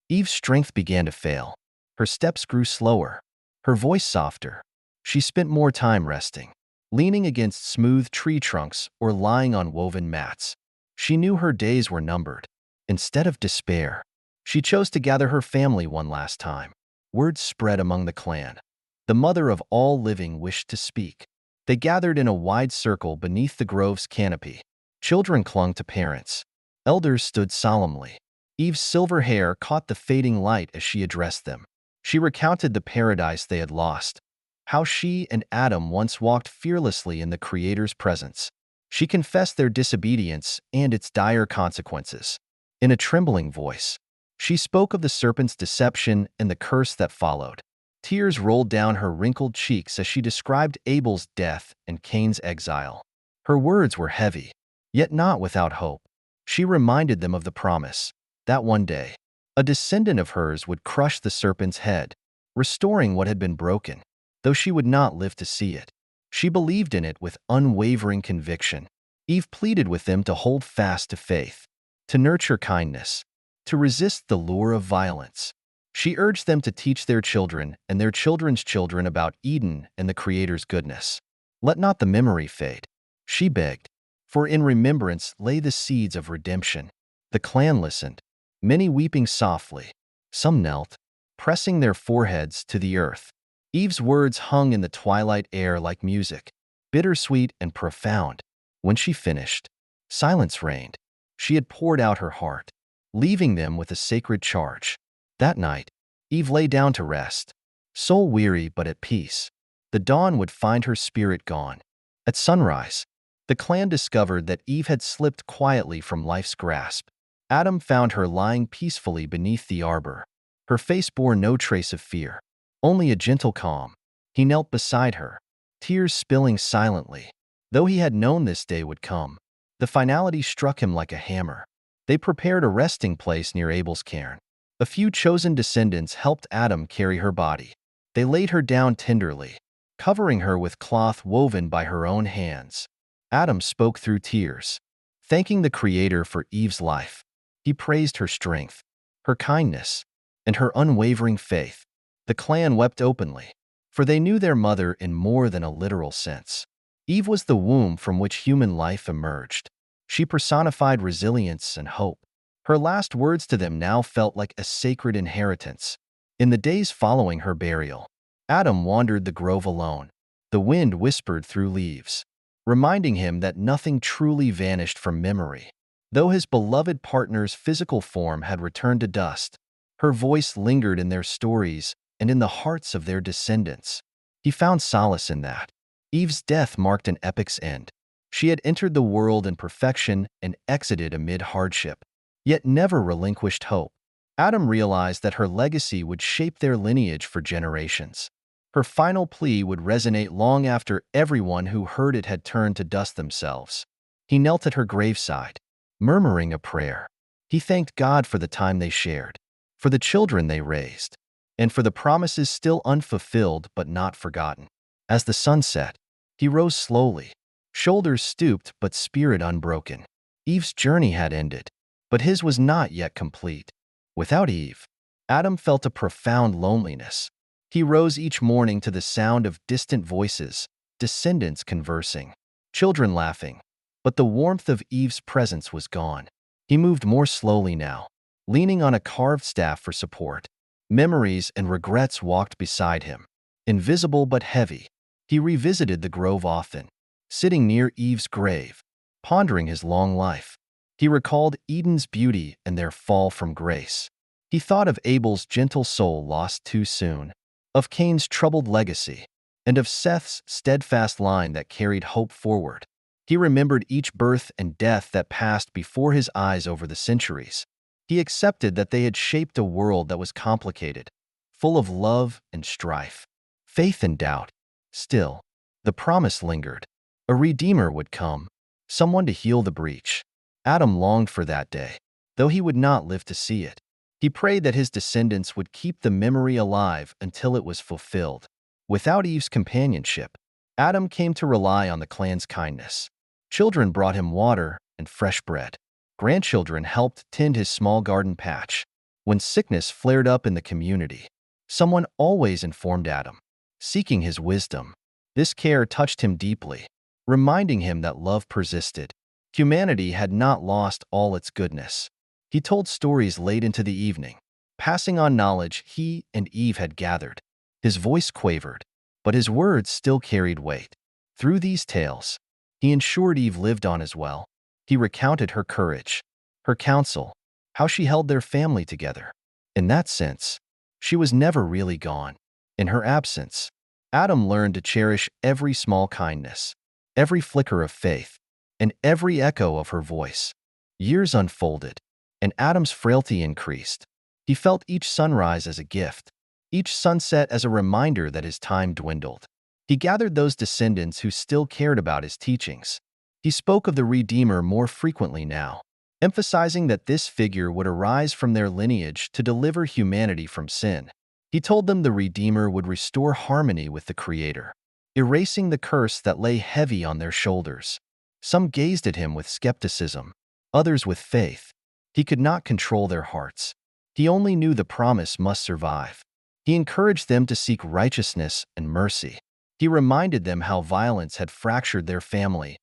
Eve's strength began to fail. Her steps grew slower, her voice softer. She spent more time resting, leaning against smooth tree trunks or lying on woven mats. She knew her days were numbered. Instead of despair, she chose to gather her family one last time. Word spread among the clan. The mother of all living wished to speak. They gathered in a wide circle beneath the grove's canopy. Children clung to parents. Elders stood solemnly. Eve's silver hair caught the fading light as she addressed them. She recounted the paradise they had lost, how she and Adam once walked fearlessly in the Creator's presence. She confessed their disobedience and its dire consequences. In a trembling voice, she spoke of the serpent's deception and the curse that followed. Tears rolled down her wrinkled cheeks as she described Abel's death and Cain's exile. Her words were heavy, yet not without hope. She reminded them of the promise that one day, a descendant of hers would crush the serpent's head, restoring what had been broken. Though she would not live to see it, she believed in it with unwavering conviction. Eve pleaded with them to hold fast to faith, to nurture kindness, to resist the lure of violence. She urged them to teach their children and their children's children about Eden and the Creator's goodness. Let not the memory fade, she begged, for in remembrance lay the seeds of redemption. The clan listened, many weeping softly. Some knelt, pressing their foreheads to the earth. Eve's words hung in the twilight air like music, bittersweet and profound. When she finished, silence reigned. She had poured out her heart, leaving them with a sacred charge. That night, Eve lay down to rest, soul weary but at peace. The dawn would find her spirit gone. At sunrise, the clan discovered that Eve had slipped quietly from life's grasp. Adam found her lying peacefully beneath the arbor. Her face bore no trace of fear, only a gentle calm. He knelt beside her, tears spilling silently. Though he had known this day would come, the finality struck him like a hammer. They prepared a resting place near Abel's cairn. A few chosen descendants helped Adam carry her body. They laid her down tenderly, covering her with cloth woven by her own hands. Adam spoke through tears, thanking the Creator for Eve's life. He praised her strength, her kindness, and her unwavering faith. The clan wept openly, for they knew their mother in more than a literal sense. Eve was the womb from which human life emerged. She personified resilience and hope. Her last words to them now felt like a sacred inheritance. In the days following her burial, Adam wandered the grove alone. The wind whispered through leaves, reminding him that nothing truly vanished from memory. Though his beloved partner's physical form had returned to dust, her voice lingered in their stories and in the hearts of their descendants. He found solace in that. Eve's death marked an epic's end. She had entered the world in perfection and exited amid hardship, yet never relinquished hope. Adam realized that her legacy would shape their lineage for generations. Her final plea would resonate long after everyone who heard it had turned to dust themselves. He knelt at her graveside, murmuring a prayer. He thanked God for the time they shared, for the children they raised, and for the promises still unfulfilled but not forgotten. As the sun set, he rose slowly, shoulders stooped but spirit unbroken. Eve's journey had ended, but his was not yet complete. Without Eve, Adam felt a profound loneliness. He rose each morning to the sound of distant voices, descendants conversing, children laughing, but the warmth of Eve's presence was gone. He moved more slowly now, leaning on a carved staff for support. Memories and regrets walked beside him, invisible but heavy. He revisited the grove often, sitting near Eve's grave, pondering his long life. He recalled Eden's beauty and their fall from grace. He thought of Abel's gentle soul lost too soon, of Cain's troubled legacy, and of Seth's steadfast line that carried hope forward. He remembered each birth and death that passed before his eyes over the centuries. He accepted that they had shaped a world that was complicated, full of love and strife, faith and doubt. Still, the promise lingered. A Redeemer would come, someone to heal the breach. Adam longed for that day, though he would not live to see it. He prayed that his descendants would keep the memory alive until it was fulfilled. Without Eve's companionship, Adam came to rely on the clan's kindness. Children brought him water and fresh bread. Grandchildren helped tend his small garden patch. When sickness flared up in the community, someone always informed Adam, seeking his wisdom. This care touched him deeply, reminding him that love persisted. Humanity had not lost all its goodness. He told stories late into the evening, passing on knowledge he and Eve had gathered. His voice quavered, but his words still carried weight. Through these tales, he ensured Eve lived on as well. He recounted her courage, her counsel, how she held their family together. In that sense, she was never really gone. In her absence, Adam learned to cherish every small kindness, every flicker of faith, and every echo of her voice. Years unfolded, and Adam's frailty increased. He felt each sunrise as a gift, each sunset as a reminder that his time dwindled. He gathered those descendants who still cared about his teachings. He spoke of the Redeemer more frequently now, emphasizing that this figure would arise from their lineage to deliver humanity from sin. He told them the Redeemer would restore harmony with the Creator, erasing the curse that lay heavy on their shoulders. Some gazed at him with skepticism, others with faith. He could not control their hearts. He only knew the promise must survive. He encouraged them to seek righteousness and mercy. He reminded them how violence had fractured their family.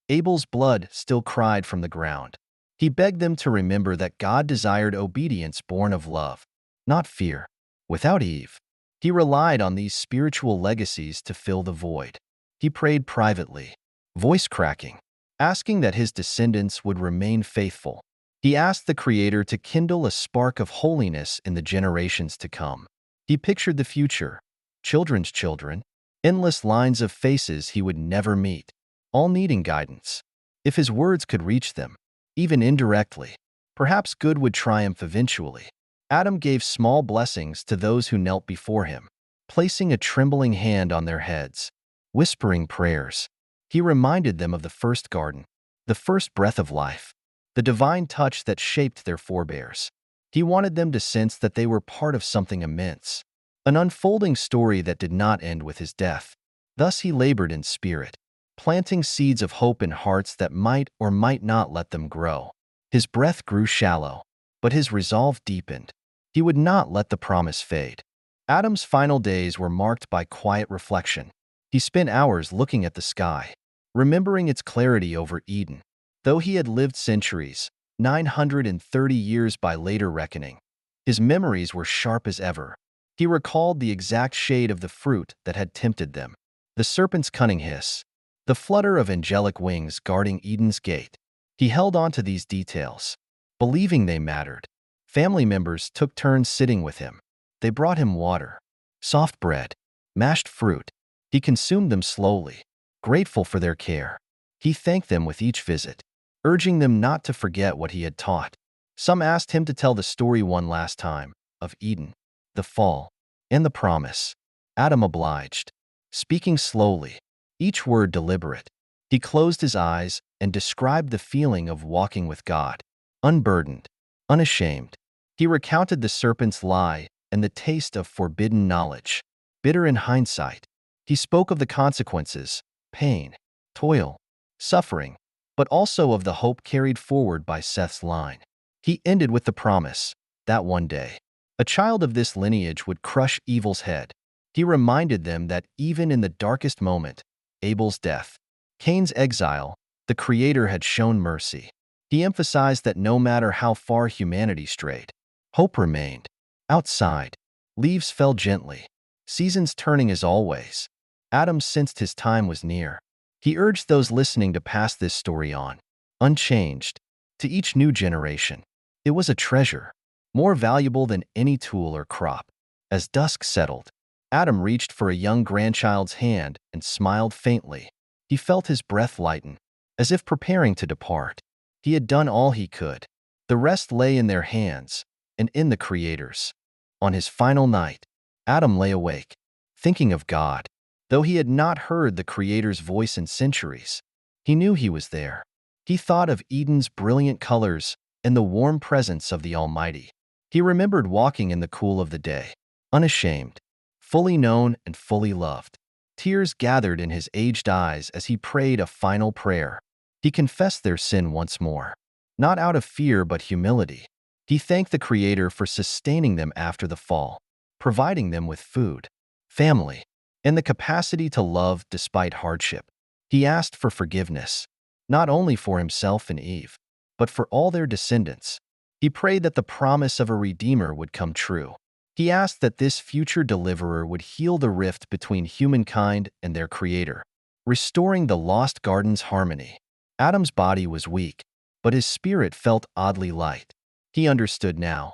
Abel's blood still cried from the ground. He begged them to remember that God desired obedience born of love, not fear. Without Eve, he relied on these spiritual legacies to fill the void. He prayed privately, voice cracking, asking that his descendants would remain faithful. He asked the Creator to kindle a spark of holiness in the generations to come. He pictured the future, children's children, endless lines of faces he would never meet, all needing guidance. If his words could reach them, even indirectly, perhaps good would triumph eventually. Adam gave small blessings to those who knelt before him, placing a trembling hand on their heads, whispering prayers. He reminded them of the first garden, the first breath of life, the divine touch that shaped their forebears. He wanted them to sense that they were part of something immense, an unfolding story that did not end with his death. Thus he labored in spirit, planting seeds of hope in hearts that might or might not let them grow. His breath grew shallow, but his resolve deepened. He would not let the promise fade. Adam's final days were marked by quiet reflection. He spent hours looking at the sky, remembering its clarity over Eden. Though he had lived centuries, 930 years by later reckoning, his memories were sharp as ever. He recalled the exact shade of the fruit that had tempted them, the serpent's cunning hiss, the flutter of angelic wings guarding Eden's gate. He held on to these details, believing they mattered. Family members took turns sitting with him. They brought him water, soft bread, mashed fruit. He consumed them slowly, grateful for their care. He thanked them with each visit, urging them not to forget what he had taught. Some asked him to tell the story one last time, of Eden, the fall, and the promise. Adam obliged, speaking slowly, each word deliberate. He closed his eyes and described the feeling of walking with God, unburdened, unashamed. He recounted the serpent's lie and the taste of forbidden knowledge, bitter in hindsight. He spoke of the consequences, pain, toil, suffering, but also of the hope carried forward by Seth's line. He ended with the promise that one day, a child of this lineage would crush evil's head. He reminded them that even in the darkest moment, Abel's death, Cain's exile, the Creator had shown mercy. He emphasized that no matter how far humanity strayed, hope remained. Outside, leaves fell gently, seasons turning as always. Adam sensed his time was near. He urged those listening to pass this story on, unchanged, to each new generation. It was a treasure, more valuable than any tool or crop. As dusk settled, Adam reached for a young grandchild's hand and smiled faintly. He felt his breath lighten, as if preparing to depart. He had done all he could. The rest lay in their hands and in the Creator's. On his final night, Adam lay awake, thinking of God. Though he had not heard the Creator's voice in centuries, he knew he was there. He thought of Eden's brilliant colors and the warm presence of the Almighty. He remembered walking in the cool of the day, unashamed, fully known and fully loved. Tears gathered in his aged eyes as he prayed a final prayer. He confessed their sin once more, not out of fear but humility. He thanked the Creator for sustaining them after the fall, providing them with food, family, and the capacity to love despite hardship. He asked for forgiveness, not only for himself and Eve, but for all their descendants. He prayed that the promise of a Redeemer would come true. He asked that this future deliverer would heal the rift between humankind and their Creator, restoring the lost garden's harmony. Adam's body was weak, but his spirit felt oddly light. He understood now.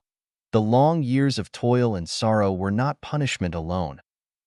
The long years of toil and sorrow were not punishment alone.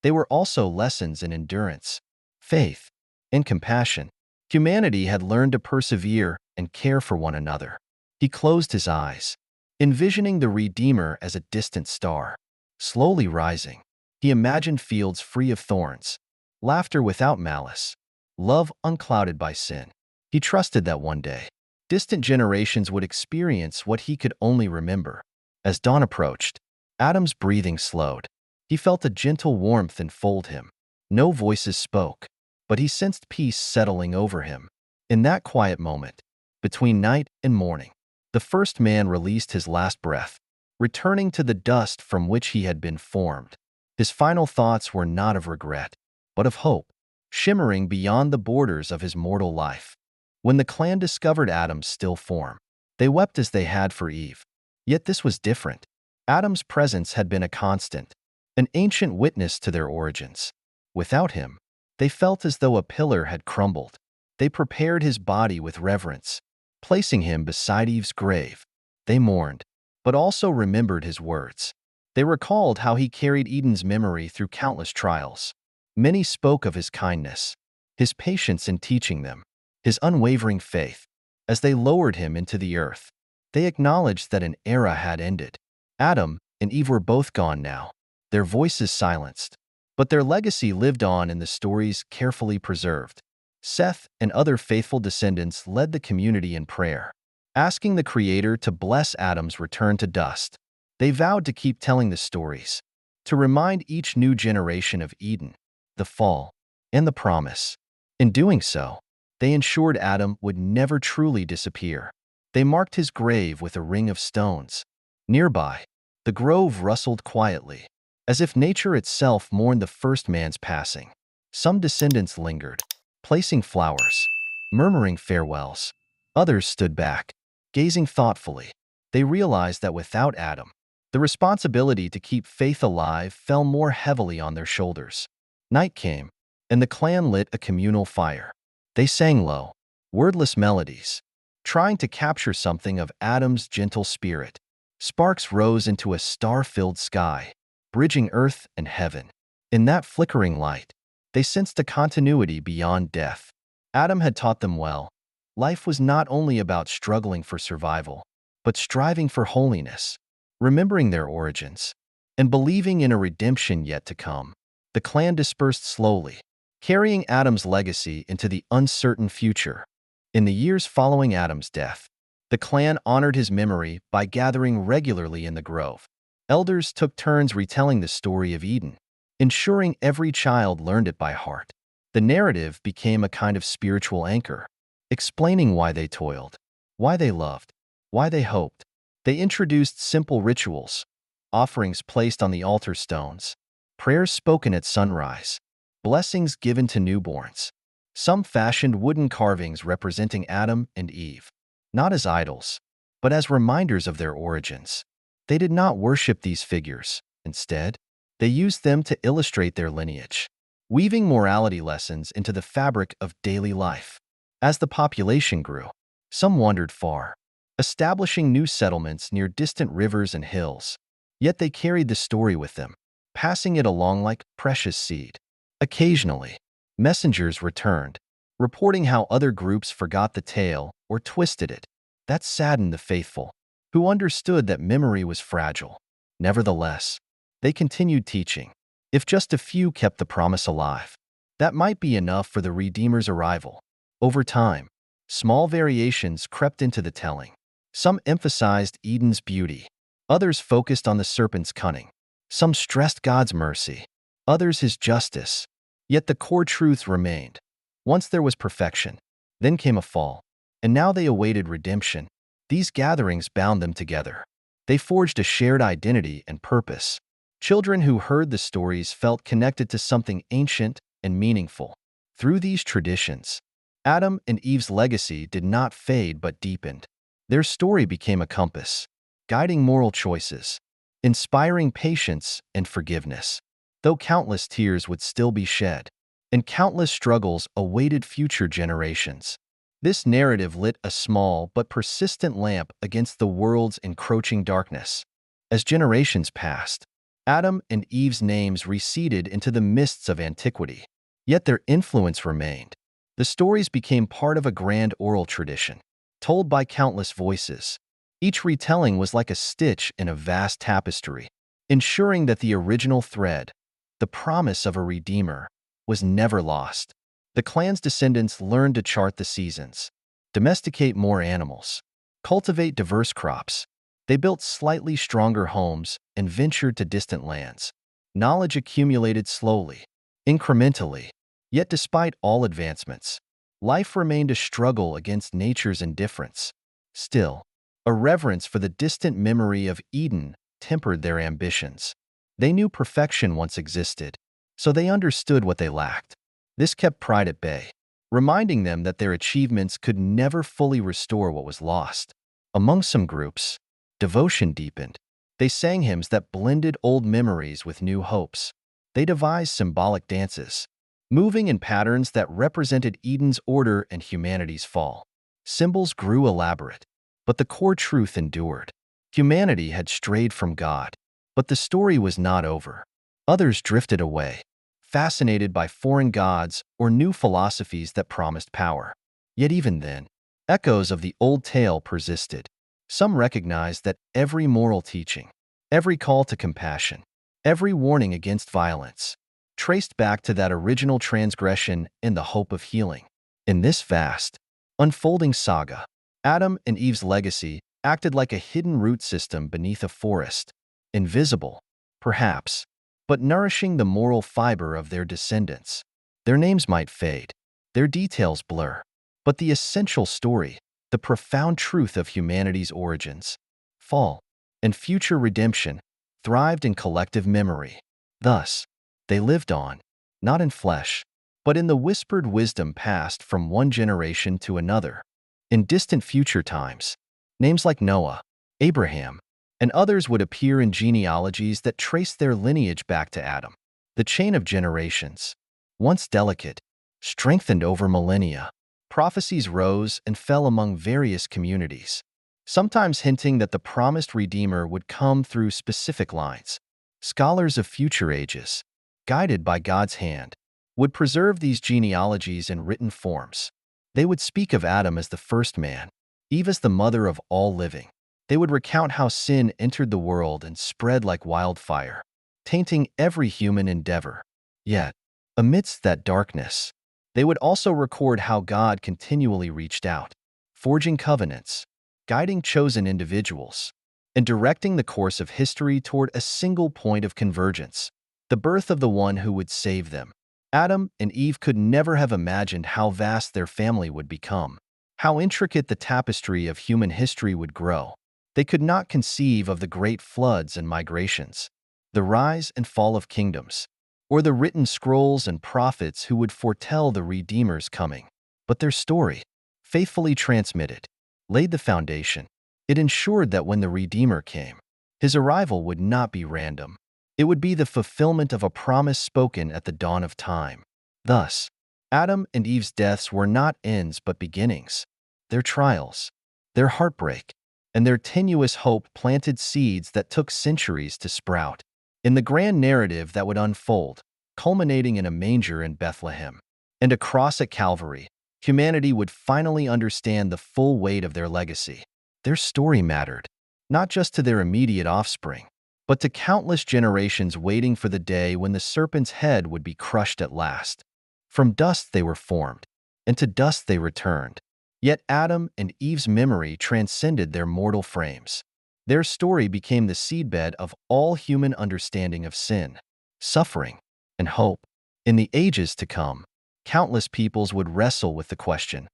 They were also lessons in endurance, faith, and compassion. Humanity had learned to persevere and care for one another. He closed his eyes, envisioning the Redeemer as a distant star, slowly rising. He imagined fields free of thorns, laughter without malice, love unclouded by sin. He trusted that one day, distant generations would experience what he could only remember. As dawn approached, Adam's breathing slowed. He felt a gentle warmth enfold him. No voices spoke, but he sensed peace settling over him. In that quiet moment, between night and morning, the first man released his last breath, returning to the dust from which he had been formed. His final thoughts were not of regret, but of hope, shimmering beyond the borders of his mortal life. When the clan discovered Adam's still form, They wept as they had for Eve. Yet this was different. Adam's presence had been a constant, an ancient witness to their origins. Without him, they felt as though a pillar had crumbled. They prepared his body with reverence, placing him beside Eve's grave. They mourned, but also remembered his words. They recalled how he carried Eden's memory through countless trials. Many spoke of his kindness, his patience in teaching them, his unwavering faith. As they lowered him into the earth, they acknowledged that an era had ended. Adam and Eve were both gone now, their voices silenced. But their legacy lived on in the stories carefully preserved. Seth and other faithful descendants led the community in prayer, asking the Creator to bless Adam's return to dust. They vowed to keep telling the stories, to remind each new generation of Eden, the fall, and the promise. In doing so, they ensured Adam would never truly disappear. They marked his grave with a ring of stones. Nearby, the grove rustled quietly, as if nature itself mourned the first man's passing. Some descendants lingered, placing flowers, murmuring farewells. Others stood back, gazing thoughtfully. They realized that without Adam, the responsibility to keep faith alive fell more heavily on their shoulders. Night came, and the clan lit a communal fire. They sang low, wordless melodies, trying to capture something of Adam's gentle spirit. Sparks rose into a star-filled sky, bridging earth and heaven. In that flickering light, they sensed a continuity beyond death. Adam had taught them well. Life was not only about struggling for survival, but striving for holiness, remembering their origins, and believing in a redemption yet to come. The clan dispersed slowly, carrying Adam's legacy into the uncertain future. In the years following Adam's death, the clan honored his memory by gathering regularly in the grove. Elders took turns retelling the story of Eden, ensuring every child learned it by heart. The narrative became a kind of spiritual anchor, explaining why they toiled, why they loved, why they hoped. They introduced simple rituals, offerings placed on the altar stones, prayers spoken at sunrise, blessings given to newborns. Some fashioned wooden carvings representing Adam and Eve, not as idols, but as reminders of their origins. They did not worship these figures. Instead, they used them to illustrate their lineage, weaving morality lessons into the fabric of daily life. As the population grew, some wandered far, establishing new settlements near distant rivers and hills. Yet they carried the story with them, passing it along like precious seed. Occasionally, messengers returned, reporting how other groups forgot the tale or twisted it. That saddened the faithful, who understood that memory was fragile. Nevertheless, they continued teaching. If just a few kept the promise alive, that might be enough for the Redeemer's arrival. Over time, small variations crept into the telling. Some emphasized Eden's beauty, others focused on the serpent's cunning. Some stressed God's mercy, others his justice. Yet the core truth remained. Once there was perfection, then came a fall, and now they awaited redemption. These gatherings bound them together. They forged a shared identity and purpose. Children who heard the stories felt connected to something ancient and meaningful. Through these traditions, Adam and Eve's legacy did not fade but deepened. Their story became a compass, guiding moral choices, inspiring patience and forgiveness. Though countless tears would still be shed, and countless struggles awaited future generations, this narrative lit a small but persistent lamp against the world's encroaching darkness. As generations passed, Adam and Eve's names receded into the mists of antiquity, yet their influence remained. The stories became part of a grand oral tradition, told by countless voices. Each retelling was like a stitch in a vast tapestry, ensuring that the original thread, the promise of a Redeemer, was never lost. The clan's descendants learned to chart the seasons, domesticate more animals, cultivate diverse crops. They built slightly stronger homes and ventured to distant lands. Knowledge accumulated slowly, incrementally. Yet despite all advancements, life remained a struggle against nature's indifference. Still, a reverence for the distant memory of Eden tempered their ambitions. They knew perfection once existed, so they understood what they lacked. This kept pride at bay, reminding them that their achievements could never fully restore what was lost. Among some groups, devotion deepened. They sang hymns that blended old memories with new hopes. They devised symbolic dances, moving in patterns that represented Eden's order and humanity's fall. Symbols grew elaborate, but the core truth endured. Humanity had strayed from God, but the story was not over. Others drifted away, fascinated by foreign gods or new philosophies that promised power. Yet even then, echoes of the old tale persisted. Some recognized that every moral teaching, every call to compassion, every warning against violence, traced back to that original transgression in the hope of healing. In this vast, unfolding saga, Adam and Eve's legacy acted like a hidden root system beneath a forest, invisible, perhaps, but nourishing the moral fiber of their descendants. Their names might fade, their details blur, but the essential story, the profound truth of humanity's origins, fall, and future redemption, thrived in collective memory. Thus, they lived on, not in flesh, but in the whispered wisdom passed from one generation to another. In distant future times, names like Noah, Abraham, and others would appear in genealogies that trace their lineage back to Adam. The chain of generations, once delicate, strengthened over millennia. Prophecies rose and fell among various communities, sometimes hinting that the promised Redeemer would come through specific lines. Scholars of future ages, guided by God's hand, would preserve these genealogies in written forms. They would speak of Adam as the first man, Eve as the mother of all living. They would recount how sin entered the world and spread like wildfire, tainting every human endeavor. Yet, amidst that darkness, they would also record how God continually reached out, forging covenants, guiding chosen individuals, and directing the course of history toward a single point of convergence, the birth of the one who would save them. Adam and Eve could never have imagined how vast their family would become, how intricate the tapestry of human history would grow. They could not conceive of the great floods and migrations, the rise and fall of kingdoms, or the written scrolls and prophets who would foretell the Redeemer's coming. But their story, faithfully transmitted, laid the foundation. It ensured that when the Redeemer came, his arrival would not be random. It would be the fulfillment of a promise spoken at the dawn of time. Thus, Adam and Eve's deaths were not ends but beginnings. Their trials, their heartbreak, and their tenuous hope planted seeds that took centuries to sprout. In the grand narrative that would unfold, culminating in a manger in Bethlehem and a cross at Calvary, humanity would finally understand the full weight of their legacy. Their story mattered, not just to their immediate offspring, but to countless generations waiting for the day when the serpent's head would be crushed at last. From dust they were formed, and to dust they returned. Yet Adam and Eve's memory transcended their mortal frames. Their story became the seedbed of all human understanding of sin, suffering, and hope. In the ages to come, countless peoples would wrestle with the question,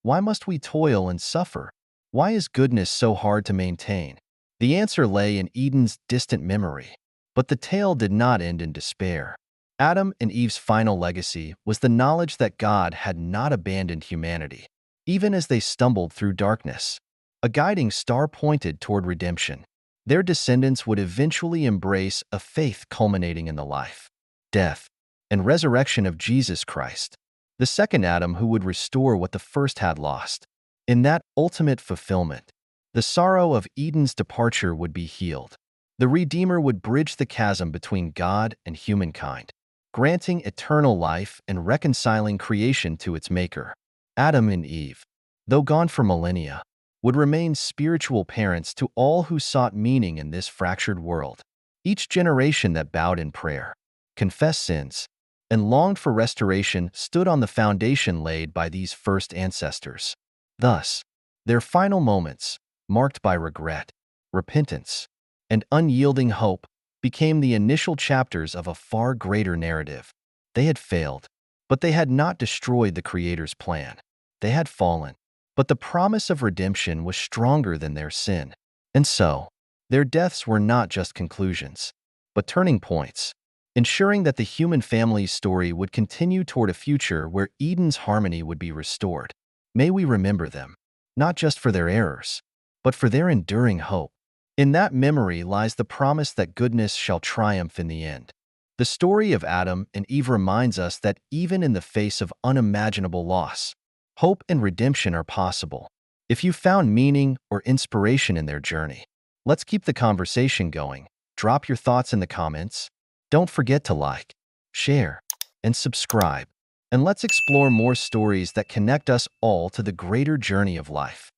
why must we toil and suffer? Why is goodness so hard to maintain? The answer lay in Eden's distant memory. But the tale did not end in despair. Adam and Eve's final legacy was the knowledge that God had not abandoned humanity, even as they stumbled through darkness. A guiding star pointed toward redemption. Their descendants would eventually embrace a faith culminating in the life, death, and resurrection of Jesus Christ, the second Adam who would restore what the first had lost. In that ultimate fulfillment, the sorrow of Eden's departure would be healed. The Redeemer would bridge the chasm between God and humankind, granting eternal life and reconciling creation to its Maker. Adam and Eve, though gone for millennia, would remain spiritual parents to all who sought meaning in this fractured world. Each generation that bowed in prayer, confessed sins, and longed for restoration stood on the foundation laid by these first ancestors. Thus, their final moments, marked by regret, repentance, and unyielding hope, became the initial chapters of a far greater narrative. They had failed, but they had not destroyed the Creator's plan. They had fallen, but the promise of redemption was stronger than their sin. And so, their deaths were not just conclusions, but turning points, ensuring that the human family's story would continue toward a future where Eden's harmony would be restored. May we remember them, not just for their errors, but for their enduring hope. In that memory lies the promise that goodness shall triumph in the end. The story of Adam and Eve reminds us that even in the face of unimaginable loss, hope and redemption are possible. If you found meaning or inspiration in their journey, let's keep the conversation going. Drop your thoughts in the comments. Don't forget to like, share, and subscribe. And let's explore more stories that connect us all to the greater journey of life.